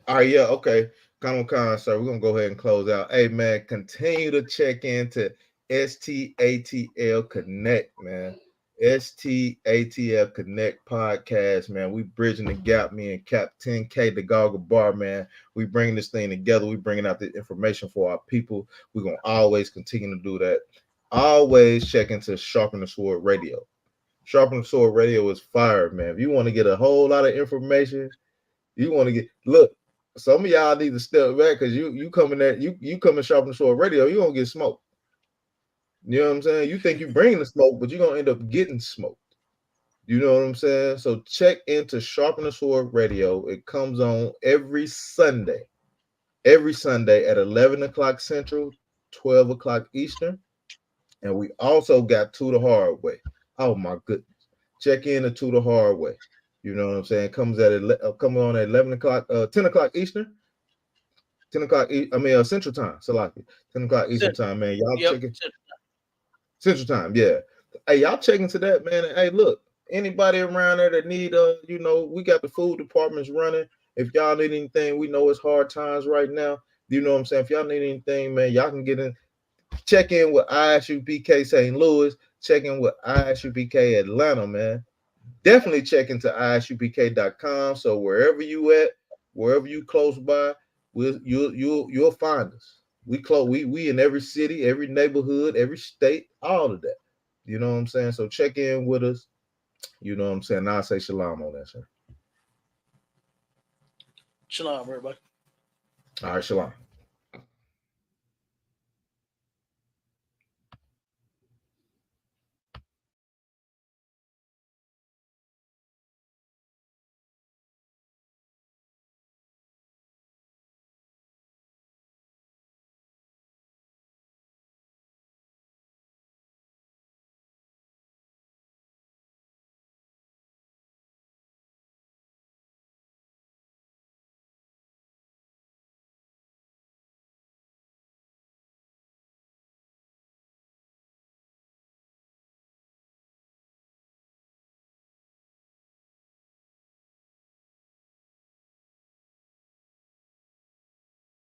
All right, yeah, okay. Come on, sir. We're gonna go ahead and close out. Hey man, continue to check into STATL Connect, man. STATL Connect podcast, man. We bridging the gap, me and Cap 10K, the Goggle Bar, man. We bringing this thing together. We bringing out the information for our people. We're gonna always continue to do that. Always check into Sharpen the Sword Radio. Sharpen the Sword Radio is fire, man. If you want to get a whole lot of information, you want to look. Some of y'all need to step back because you coming at you coming Sharpen the Sword Radio, you gonna get smoked. You know what I'm saying? You think you bringing the smoke, but you're gonna end up getting smoked. You know what I'm saying? So check into Sharpen the Sword Radio. It comes on every Sunday at 11 o'clock Central, 12 o'clock Eastern. And we also got To the Hard Way. Oh my goodness. Check in To the Hard Way. You know what I'm saying? Comes on at 11 o'clock, 10 o'clock Eastern. 10 o'clock, Central Time, Salaki. 10 o'clock Eastern Time, man. Y'all check it. Central Time, yeah. Hey, y'all check into that, man. And, hey, look, anybody around there that need, we got the food departments running. If y'all need anything, we know it's hard times right now. You know what I'm saying? If y'all need anything, man, y'all can get in. Check in with ISUPK St. Louis. Check in with ISUPK Atlanta, man. Definitely check into ISUPK.com. So wherever you at, wherever you close by, you'll find us. We in every city, every neighborhood, every state, all of that. You know what I'm saying? So check in with us. You know what I'm saying? I'll say shalom on that, sir. Shalom, everybody. All right, shalom.